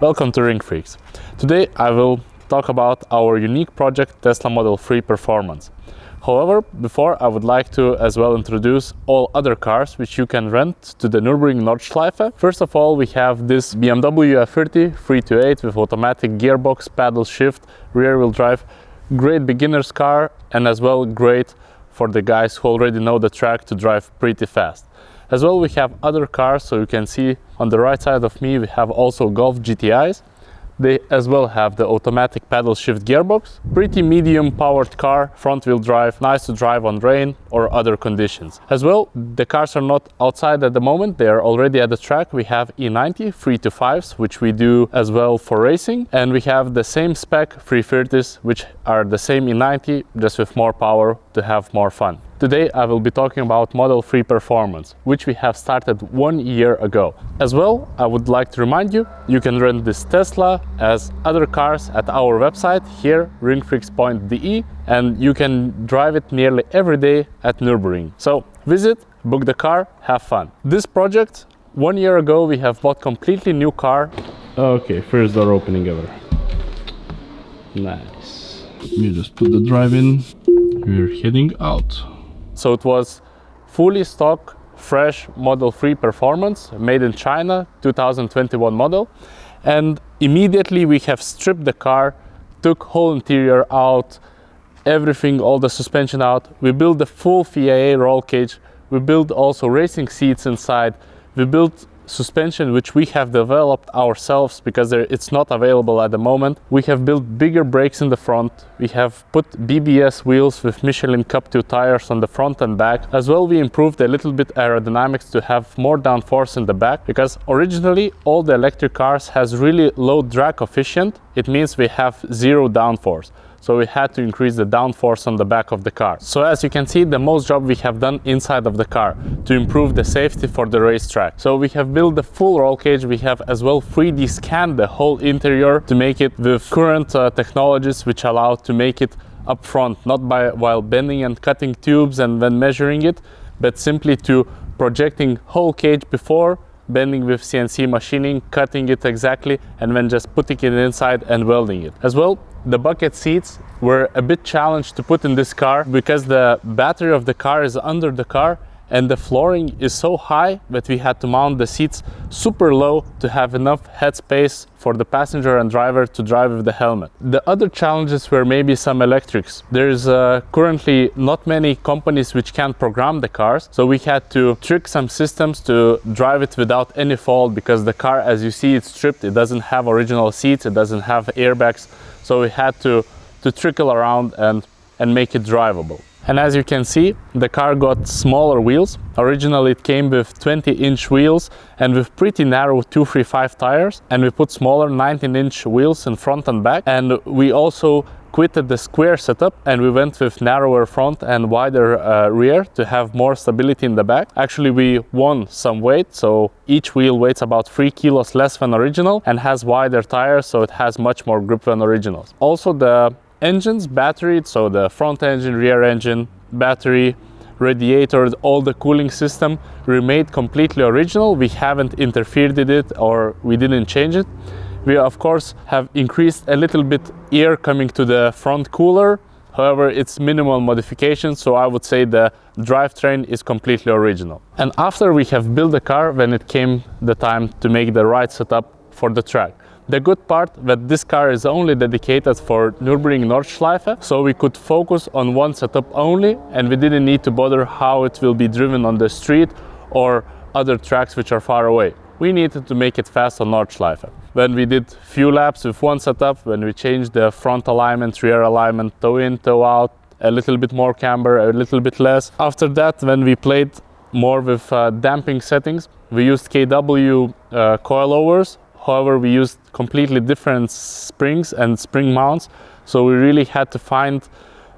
Welcome to Ringfreaks. Today I will talk about our unique project Tesla Model 3 Performance. However, before I would like to as well introduce all other cars which you can rent to the Nürburgring Nordschleife. First of all, we have this BMW E90 328 with automatic gearbox, paddle shift, rear wheel drive. Great beginner's car and as well great for the guys who already know the track to drive pretty fast. As well, we have other cars, so you can see on the right side of me we have also Golf GTIs. They as well have the automatic paddle shift gearbox. Pretty medium powered car, front wheel drive, nice to drive on rain or other conditions. As well, the cars are not outside at the moment, they are already at the track. We have E90 325s, which we do as well for racing, and we have the same spec 330s, which are the same E90, just with more power to have more fun. Today I will be talking about Model 3 Performance, which we have started 1 year ago. As well, I would like to remind you, you can rent this Tesla as other cars at our website here, ringfreaks.de, and you can drive it nearly every day at Nürburgring. So visit, book the car, have fun. This project, 1 year ago, we have bought completely new car. Okay, first door opening ever. Nice. You just put the drive in, we're heading out. So it was fully stock, fresh Model 3 Performance, made in China, 2021 model. And immediately we have stripped the car, took whole interior out, everything, all the suspension out. We built the full FIA roll cage. We built also racing seats inside. We built suspension which we have developed ourselves because it's not available at the moment. We have built bigger brakes in the front. We have put BBS wheels with Michelin Cup 2 tires on the front and back. As well, we improved a little bit aerodynamics to have more downforce in the back, because originally all the electric cars has really low drag coefficient. It means we have zero downforce. So we had to increase the downforce on the back of the car. So as you can see, the most job we have done inside of the car to improve the safety for the racetrack. So we have built the full roll cage. We have as well 3D scanned the whole interior to make it with current technologies which allow to make it up front, not while bending and cutting tubes and then measuring it, but simply to projecting whole cage before, bending with CNC machining, cutting it exactly, and then just putting it inside and welding it. As well, the bucket seats were a bit challenged to put in this car because the battery of the car is under the car and the flooring is so high that we had to mount the seats super low to have enough headspace for the passenger and driver to drive with the helmet. The other challenges were maybe some electrics. There's currently not many companies which can program the cars, so we had to trick some systems to drive it without any fault, because the car, as you see, it's stripped. It doesn't have original seats, it doesn't have airbags, so we had to trickle around and make it drivable. And as you can see, the car got smaller wheels. Originally it came with 20-inch wheels and with pretty narrow 235 tires, and we put smaller 19-inch wheels in front and back. And we also quitted the square setup and we went with narrower front and wider rear to have more stability in the back. Actually, we won some weight, so each wheel weighs about 3 kilos less than original and has wider tires, so it has much more grip than originals. Also, the engines, battery, so the front engine, rear engine, battery, radiator, all the cooling system remained completely original. We haven't interfered in it or we didn't change it. We of course have increased a little bit air coming to the front cooler. However, it's minimal modification, so I would say the drivetrain is completely original. And after we have built the car, when it came the time to make the right setup for the track. The good part that this car is only dedicated for Nürburgring Nordschleife, so we could focus on one setup only, and we didn't need to bother how it will be driven on the street or other tracks which are far away. We needed to make it fast on Nordschleife. When we did few laps with one setup, when we changed the front alignment, rear alignment, toe in, toe out, a little bit more camber, a little bit less. After that, when we played more with damping settings, we used KW coilovers. However, we used completely different springs and spring mounts, so we really had to find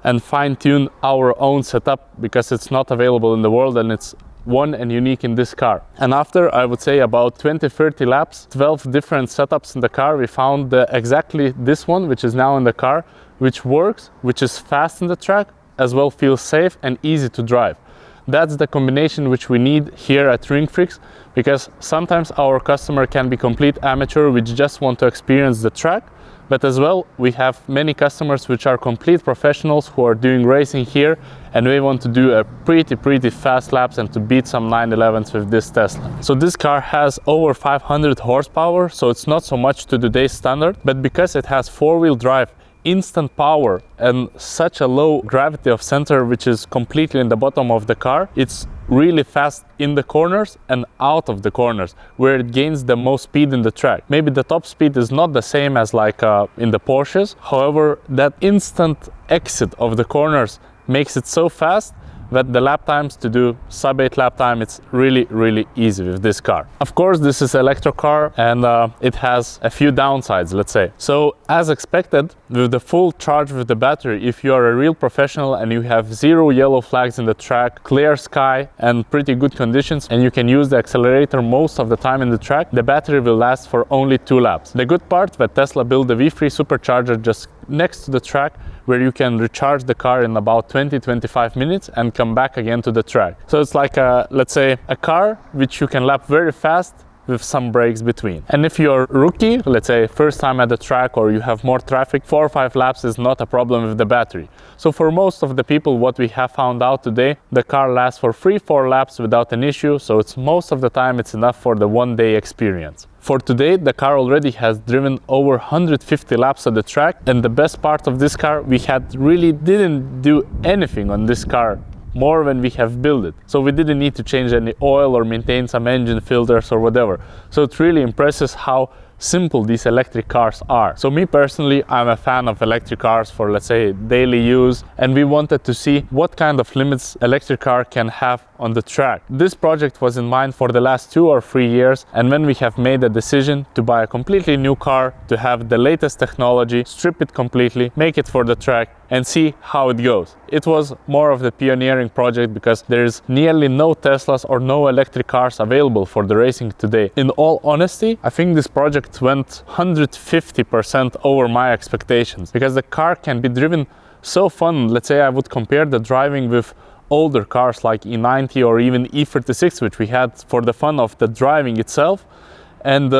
and fine-tune our own setup because it's not available in the world and it's one and unique in this car. And after, I would say, about 20-30 laps, 12 different setups in the car, we found exactly this one, which is now in the car, which works, which is fast in the track, as well feels safe and easy to drive. That's the combination which we need here at Ringfreaks, because sometimes our customer can be complete amateur which just want to experience the track, but as well we have many customers which are complete professionals who are doing racing here, and we want to do a pretty fast laps and to beat some 911s with this Tesla. So this car has over 500 horsepower, so it's not so much to today's standard, but because it has four-wheel drive, instant power and such a low gravity of center, which is completely in the bottom of the car, it's really fast in the corners and out of the corners, where it gains the most speed in the track. Maybe the top speed is not the same as like in the Porsches. However, that instant exit of the corners makes it so fast that the lap times to do sub-8 lap time, it's really easy with this car. Of course, this is an electric car and it has a few downsides, let's say. So as expected, with the full charge with the battery, if you are a real professional and you have 0 yellow flags in the track, clear sky and pretty good conditions, and you can use the accelerator most of the time in the track, the battery will last for only 2 laps. The good part that Tesla built the V3 supercharger just next to the track, where you can recharge the car in about 20-25 minutes and come back again to the track. So it's like let's say a car which you can lap very fast with some breaks between. And if you're a rookie, let's say first time at the track, or you have more traffic, 4 or 5 laps is not a problem with the battery. So for most of the people, what we have found out today, the car lasts for 3-4 laps without an issue, so it's most of the time it's enough for the one-day experience. For today, the car already has driven over 150 laps on the track, and the best part of this car, we really didn't do anything on this car more when we have built it. So we didn't need to change any oil or maintain some engine filters or whatever. So it really impresses how simple these electric cars are. So me personally, I'm a fan of electric cars for, let's say, daily use, and we wanted to see what kind of limits electric car can have on the track. This project was in mind for the last 2 or 3 years, and when we have made a decision to buy a completely new car, to have the latest technology, strip it completely, make it for the track, and see how it goes. It was more of the pioneering project because there is nearly no Teslas or no electric cars available for the racing today. In all honesty, I think this project went 150% over my expectations, because the car can be driven so fun. Let's say I would compare the driving with older cars like E90 or even E36, which we had for the fun of the driving itself, and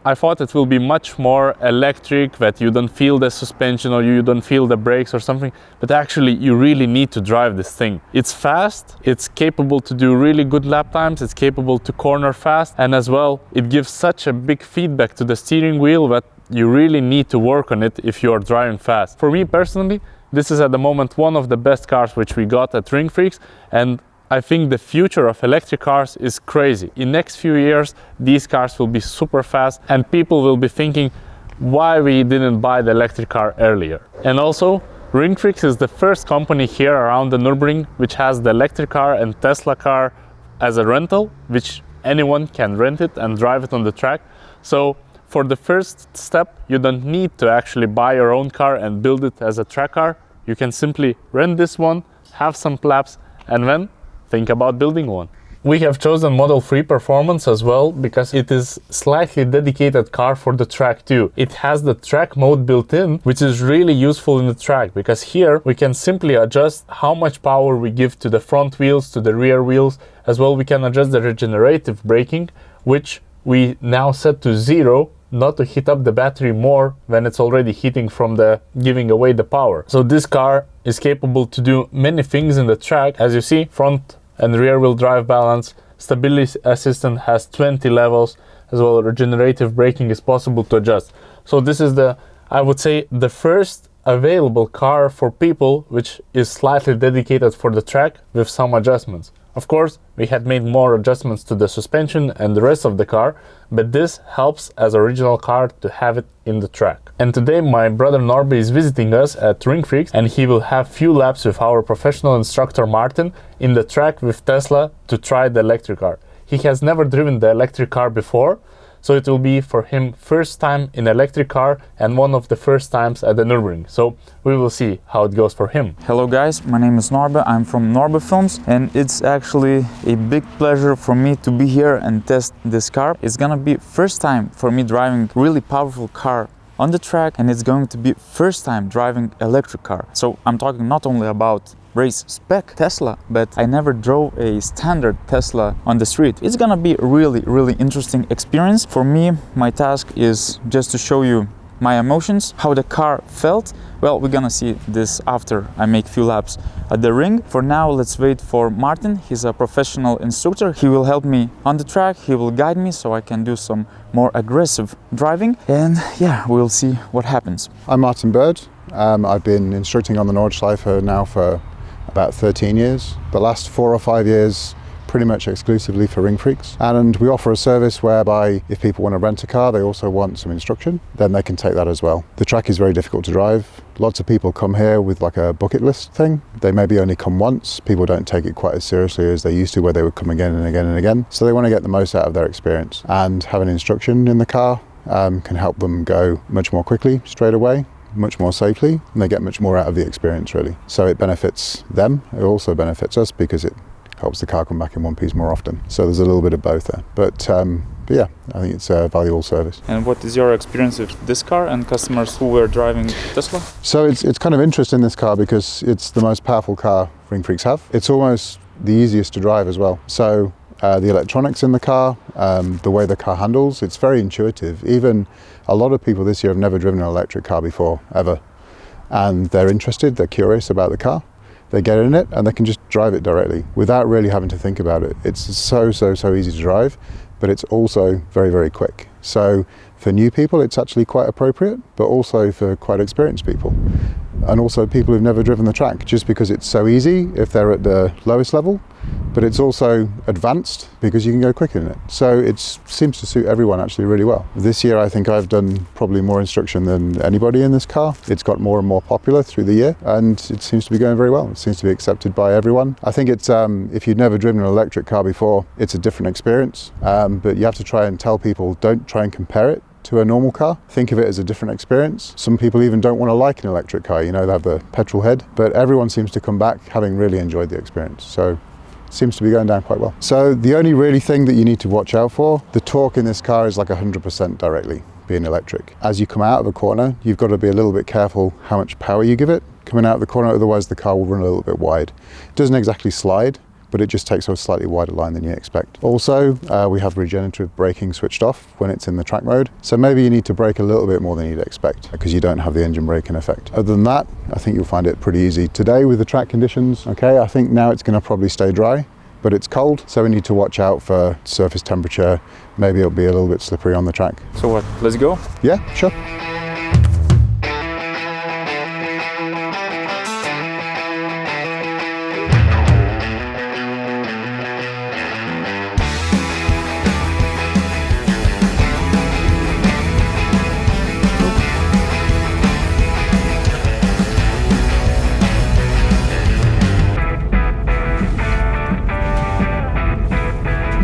I thought it will be much more electric, that you don't feel the suspension or you don't feel the brakes or something, but actually you really need to drive this thing. It's fast, it's capable to do really good lap times, it's capable to corner fast, and as well it gives such a big feedback to the steering wheel that you really need to work on it if you are driving fast. For me personally, this is at the moment one of the best cars which we got at Ringfreaks, and I think the future of electric cars is crazy. In next few years, these cars will be super fast and people will be thinking why we didn't buy the electric car earlier. And also, Ringfreaks is the first company here around the Nürburgring which has the electric car and Tesla car as a rental, which anyone can rent it and drive it on the track. So for the first step, you don't need to actually buy your own car and build it as a track car. You can simply rent this one, have some laps, and then think about building one. We have chosen Model 3 Performance as well because it is slightly dedicated car for the track too. It has the track mode built in, which is really useful in the track, because here we can simply adjust how much power we give to the front wheels, to the rear wheels. As well, we can adjust the regenerative braking, which we now set to 0, not to heat up the battery more when it's already heating from the giving away the power. So this car is capable to do many things in the track. As you see, front and rear wheel drive balance, stability assistant has 20 levels, as well regenerative braking is possible to adjust. So this is the, I would say, the first available car for people which is slightly dedicated for the track with some adjustments. Of course, we had made more adjustments to the suspension and the rest of the car, but this helps as original car to have it in the track. And today my brother Norbe is visiting us at Ringfreaks, and he will have few laps with our professional instructor Martin in the track with Tesla to try the electric car. He has never driven the electric car before, so it will be for him first time in electric car and one of the first times at the Nürburgring. So we will see how it goes for him. Hello guys, my name is Norbe, I'm from NORBEFILMS, and it's actually a big pleasure for me to be here and test this car. It's gonna be first time for me driving really powerful car on the track, and it's going to be first time driving electric car. So I'm talking not only about race spec Tesla, but I never drove a standard Tesla on the street. It's gonna be a really interesting experience. For me, my task is just to show you my emotions, how the car felt. Well, we're gonna see this after I make few laps at the ring. For now, let's wait for Martin. He's a professional instructor. He will help me on the track. He will guide me so I can do some more aggressive driving. And yeah, we'll see what happens. I'm Martin Bird. I've been instructing on the Nordschleife now for about 13 years. The last 4 or 5 years pretty much exclusively for Ringfreaks, and we offer a service whereby if people want to rent a car, they also want some instruction, then they can take that as well. The track is very difficult to drive. Lots of people come here with like a bucket list thing. They maybe only come once. People don't take it quite as seriously as they used to, where they would come again and again and again. So they want to get the most out of their experience, and having instruction in the car can help them go much more quickly, straight away, much more safely, and they get much more out of the experience really. So it benefits them, it also benefits us because it helps the car come back in one piece more often. So there's a little bit of both there. But yeah, I think it's a valuable service. And what is your experience with this car and customers who were driving Tesla? So it's kind of interesting, this car, because it's the most powerful car Ringfreaks have. It's almost the easiest to drive as well. So the electronics in the car, the way the car handles, it's very intuitive. Even a lot of people this year have never driven an electric car before, ever. And they're interested, they're curious about the car. They get in it and they can just drive it directly without really having to think about it. It's so easy to drive, but it's also very quick. So for new people, it's actually quite appropriate, but also for quite experienced people. And also people who've never driven the track, just because it's so easy if they're at the lowest level, but it's also advanced because you can go quicker in it. So it seems to suit everyone actually really well. This year I think I've done probably more instruction than anybody in this car. It's got more and more popular through the year, and it seems to be going very well. It seems to be accepted by everyone. I think it's if you've never driven an electric car before, it's a different experience, but you have to try and tell people, don't try and compare it to a normal car. Think of it as a different experience. Some people even don't want to like an electric car, you know, they have the petrol head, but everyone seems to come back having really enjoyed the experience. So it seems to be going down quite well. So the only really thing that you need to watch out for, the torque in this car is like 100% directly, being electric. As you come out of a corner, you've got to be a little bit careful how much power you give it coming out of the corner, otherwise the car will run a little bit wide. It doesn't exactly slide, but it just takes a slightly wider line than you expect. Also, we have regenerative braking switched off when it's in the track mode, so maybe you need to brake a little bit more than you'd expect because you don't have the engine braking effect. Other than that, I think you'll find it pretty easy. Today with the track conditions, okay, I think now it's going to probably stay dry, but it's cold, so we need to watch out for surface temperature. Maybe it'll be a little bit slippery on the track. So what, let's go? Yeah, sure.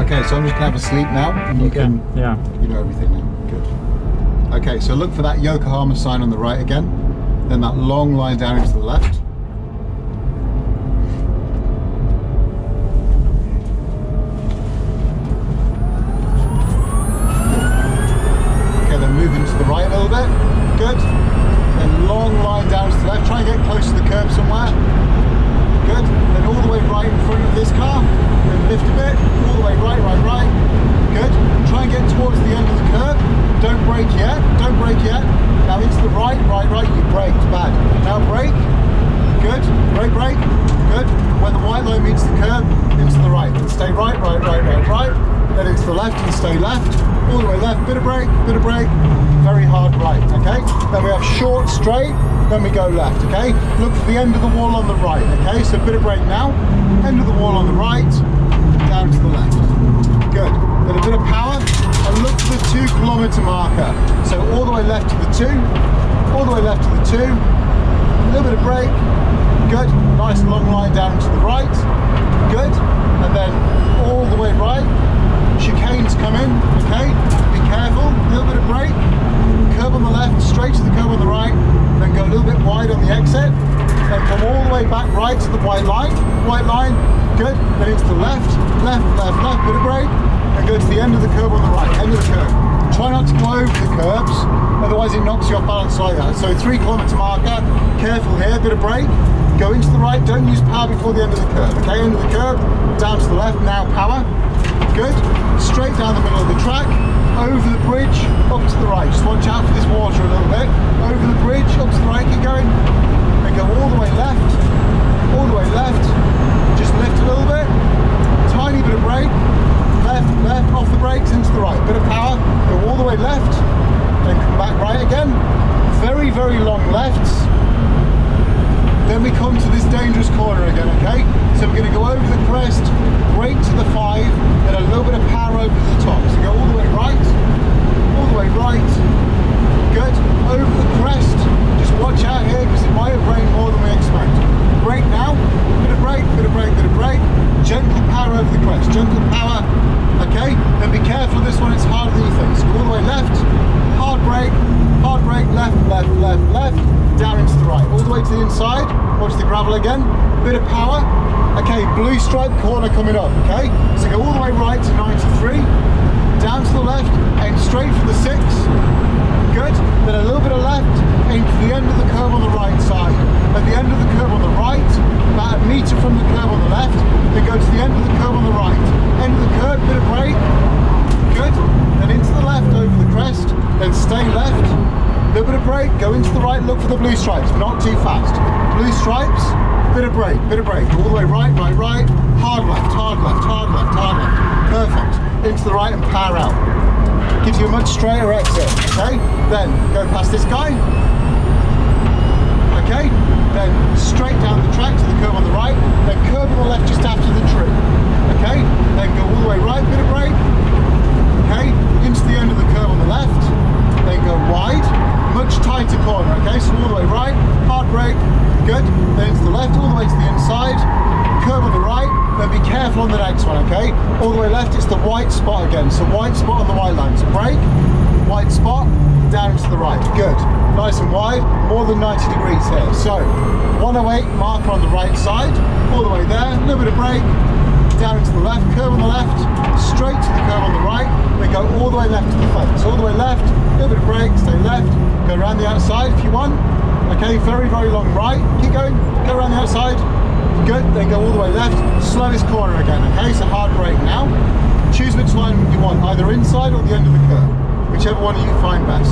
Okay, so I'm just gonna have a sleep now, and you can, you know everything now. Good. Okay, so look for that Yokohama sign on the right again, then that long line down into the left. Okay, then move into the right a little bit. Good. Then long line down to the left. Try and get close to the curb somewhere. Good. Then all the way right in front of this car. Then lift a bit. All the way right. Good. Try and get towards the end of the curb. Don't brake yet. Don't brake yet. Now into the right. You braked. Bad. Now brake. Good. Brake. Good. When the white line meets the curb, into the right. And stay right. Then into the left and stay left. All the way left. Bit of brake. Very hard right. Okay. Then we have short straight. Then we go left. Okay. Look for the end of the wall on the right. Okay. So bit of brake now. End of the wall on the right. Down to the left. Good. Then a bit of power. And look for the 2 kilometer marker. So all the way left to the 2. All the way left to the 2. A little bit of brake. Good. Nice long line down to the right. Good. And then all the way right. Chicanes come in. Okay. Be careful. A little bit of brake. Curb on the left. Straight to the curb on the right. Then go a little bit wide on the exit. Then come all the way back right to the white line. Good. Then into the left. Bit of brake. And go to the end of the curb on the right. End of the curb. Try not to go over the curbs, otherwise it knocks you off balance like that. So 3 kilometre marker, careful here, bit of brake, go into the right, don't use power before the end of the curb, okay? End of the curb, down to the left, now power, good. Straight down the middle of the track, over the bridge, up to the right. Just watch out for this water a little bit. Over the bridge, up to the right, keep going. And go all the way left, all the way left. Just lift a little bit, tiny bit of brake, left, left, off the brakes, into the right. Bit of power, go all the way left, then come back right again. Very, very long lefts. Then we come to this dangerous corner again, okay? So we're going to go over the crest, brake to the 5, then a little bit of power over the top. So go all the way right, all the way right. Good. Over the crest. Just watch out here because it might have rained more than we expect. Brake now. Bit of brake, bit of brake, bit of brake. Gentle power over the crest. Gentle power. Okay. Then be careful. This one it's harder than you think. So go all the way left. Hard brake, left, left, left, left. Down into the right. All the way to the inside. Watch the gravel again. Bit of power. Okay. Blue stripe corner coming up. Okay. So go all the way right to 93. Down to the left. Aim straight for the 6. Good. Then a little bit of left, aim to the end of the curve on the right side. At the end of the curve on the right, about 1 metre from the curve on the left, then go to the end of the curve on the right. End of the curve, bit of brake. Good. Then into the left over the crest, then stay left. Little bit of brake, go into the right, look for the blue stripes, not too fast. Blue stripes, bit of brake, all the way right, right, right. Hard left, hard left, hard left, hard left. Perfect. Into the right and power out. Gives you a much straighter exit, okay? Then go past this guy, okay? Then straight down the track to the curve on the right, then curve on the left just after the tree, okay? Then go all the way right, bit of brake, okay? Into the end of the curve on the left, then go wide, much tighter corner, okay? So all the way right, hard brake, good. Then into the left, all the way to the inside, curve on the right, then be careful on the next one, okay? All the way left, it's the white spot again. So white spot on the white line. So brake, white spot, down to the right. Good. Nice and wide, more than 90 degrees here. So 108 marker on the right side, all the way there, a little bit of brake, down to the left, curve on the left, straight to the curve on the right, then go all the way left to the fence. All the way left, a little bit of brake, stay left, go around the outside if you want. Okay, very, very long right, keep going, go around the outside. Good, then go all the way left, slowest corner again, okay? So hard brake now. Choose which line you want, either inside or the end of the curve. Whichever one you find best.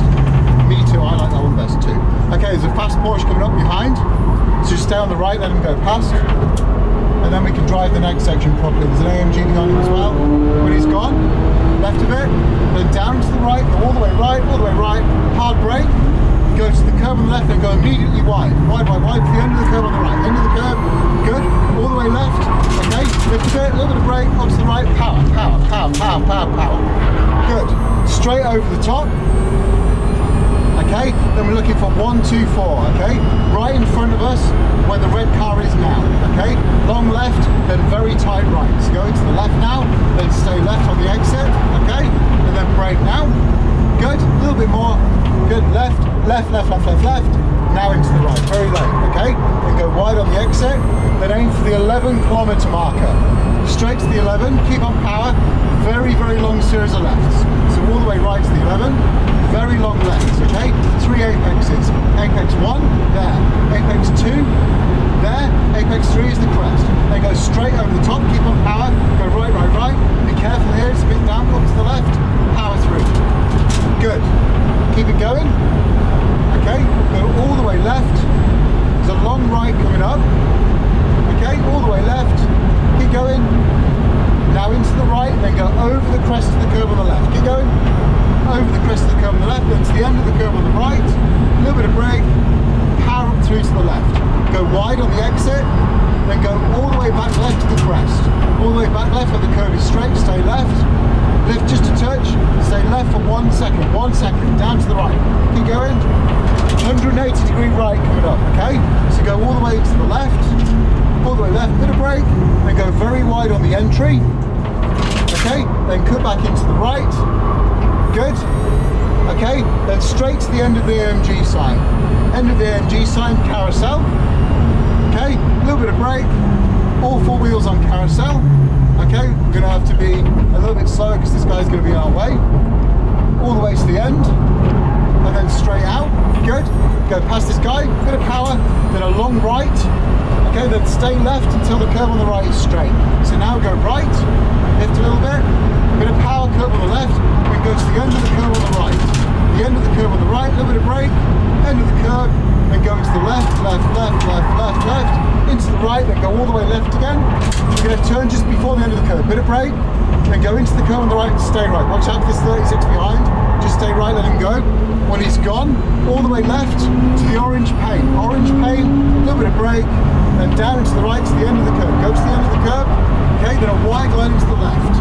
Me too, I like that one best too. Okay, there's a fast Porsche coming up behind. So just stay on the right, let him go past. And then we can drive the next section properly. There's an AMG behind him as well. When he's gone, left a bit, then down to the right, go all the way right, hard brake. Go to the curve on the left and go immediately wide. Wide, wide, wide to the end of the curve on the right. End of the curve, good. All the way left, okay. Lift a bit, a little bit of brake, up to the right, power, power, power, power, power, power. Good. Straight over the top. Okay, then we're looking for 1, 2, 4, okay? Right in front of us, where the red car is now, okay? Long left, then very tight right. So go into the left now, then stay left on the exit, okay? And then brake now. Good, a little bit more. Good, left, left, left, left, left, left. Now into the right, very late, okay? Then go wide on the exit, then aim for the 11 kilometre marker. Straight to the 11, keep on power, very, very long series of lefts. So all the way right to the 11, very long lefts, okay? 3 apexes. Apex 1, there. Apex 2, there. Apex 3 is the crest. Then go straight over the top, keep on power, go right, right, right. Be careful here, it's a bit down, up to the left, power through. Good. Keep it going. Okay, go all the way left. There's a long right coming up. Okay, all the way left. Keep going. Now into the right, then go over the crest of the curve on the left. Keep going. Over the crest of the curve on the left, then to the end of the curve on the right. A little bit of brake. Power up through to the left. Go wide on the exit. Then go all the way back left to the crest. All the way back left where the curve is straight. Stay left. Lift just a touch, stay left for 1 second, 1 second, down to the right. Keep going. 180 degree right coming up, okay? So go all the way to the left, all the way left, bit of brake, then go very wide on the entry, okay? Then cut back into the right, good, okay? Then straight to the end of the AMG sign. End of the AMG sign, carousel, okay? A little bit of brake, all 4 wheels on carousel. Okay, we're going to have to be a little bit slower because this guy's going to be in our way. all the way to the end, and then straight out. Good. Go past this guy, bit of power, then a long right. Okay, then stay left until the curve on the right is straight. So now go right, lift a little bit of power, curve on the left, we go to the end of the curve on the right. The end of the curve on the right, a little bit of brake, end of the curve, then go into the left, left, left, left, left, left, into the right, then go all the way left again. We're going to turn just before the end of the curve, bit of brake, then go into the curve on the right and stay right. Watch out for this 36 behind, just stay right, let him go. When he's gone, all the way left to the orange pane. Orange pane, a little bit of brake, then down into the right to the end of the curve. Go to the end of the curve, okay, then a wide line into the left.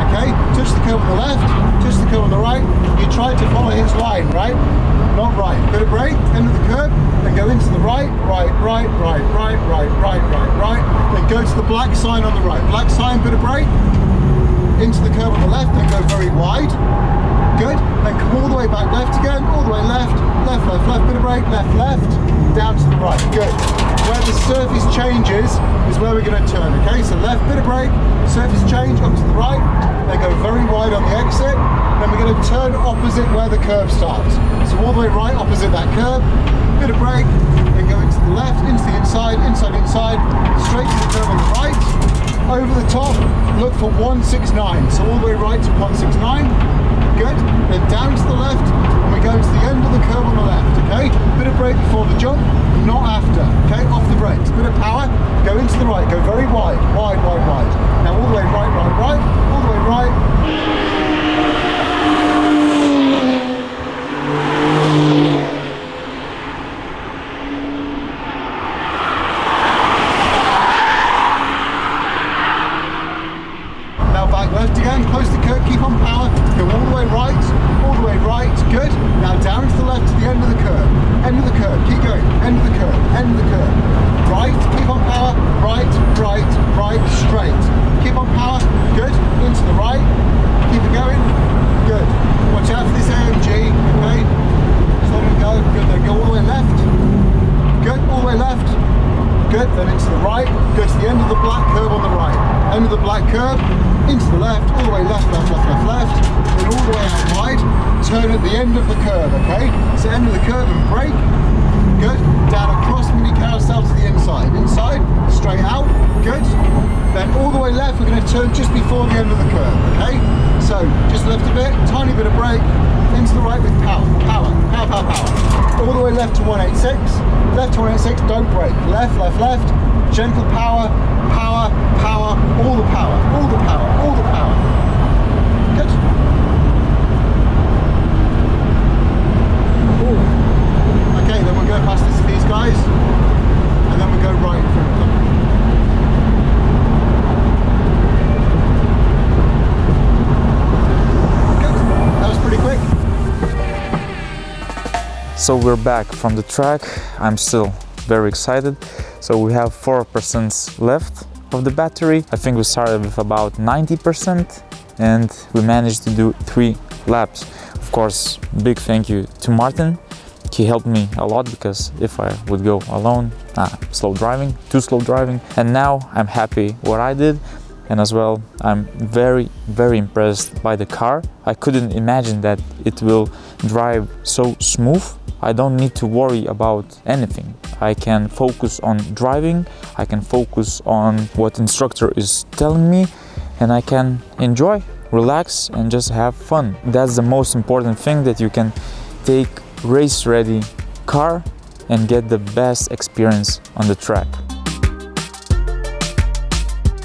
Okay, touch the curve on the left, touch the curve on the right. You try to follow his line, right? Not right. Bit of brake, end of the curve, then go into the right, right, right, right, right, right, right, right, right. Then go to the black sign on the right. Black sign, bit of brake, into the curve on the left, then go very wide. Good. Then come all the way back left again, all the way left, left, left, left, bit of brake, left, left, down to the right. Good. Where the surface changes is where we're going to turn, okay? So left, bit of brake, surface change, up to the right, then go very wide on the exit, then we're going to turn opposite where the curve starts. So all the way right opposite that curve, bit of brake, then go into the left, into the inside, inside, inside, straight to the curve on the right, over the top, look for 169, so all the way right to 169. Good, then down to the left, and we go to the end of the curve on the left, okay? Bit of brake before the jump, not after, okay? Off the brakes, bit of power, go into the right, go very wide, wide, wide, wide. Now all the way right, right, right, all the way right. Now back left again, close the curve, keep on power, go all the way right, good. Now down to the left to the end of the curve, keep going, end of the curve, end of the curve. Right, keep on power, right, right, right, straight. Keep on power, good, into the right, keep it going, good. Watch out for this AMG, okay? Just let it go, good, then go all the way left, good, all the way left, good, then into the right, go to the end of the black curve on the right, end of the black curve, into the left, all the way left, left, left, left, left, then all the way out wide, turn at the end of the curve, okay? So end of the curve and brake, good, down across mini carousel to the inside, inside, straight out, good, then all the way left, we're going to turn just before the end of the curve, okay? So just left a bit, tiny bit of brake, into the right with power, power, power, power, power, all the way left to 186, left to 186, don't brake, left, left, left, gentle power, power, power, all the power, all the power, all the power, good. Ooh. Okay, then we'll go past these guys, and then we'll go right in front of them. Good, that was pretty quick. So we're back from the track. I'm still very excited. So we have 4% left of the battery. I think we started with about 90% and we managed to do 3 laps. Of course, big thank you to Martin. He helped me a lot because if I would go alone, too slow driving. And now I'm happy what I did. And as well, I'm very, very impressed by the car. I couldn't imagine that it will drive so smooth. I don't need to worry about anything. I can focus on driving, I can focus on what instructor is telling me, and I can enjoy, relax, and just have fun. That's the most important thing, that you can take race-ready car and get the best experience on the track.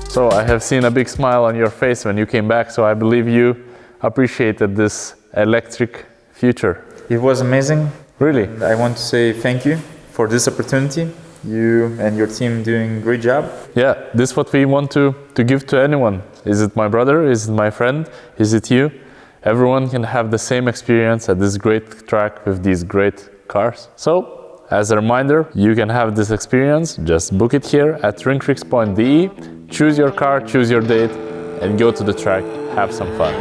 So I have seen a big smile on your face when you came back, so I believe you appreciated this electric future. It was amazing. Really? I want to say thank you for this opportunity. You and your team doing a great job. Yeah, this is what we want to give to anyone. Is it my brother? Is it my friend? Is it you? Everyone can have the same experience at this great track with these great cars. So, as a reminder, you can have this experience. Just book it here at ringfreaks.de. Choose your car, choose your date, and go to the track. Have some fun.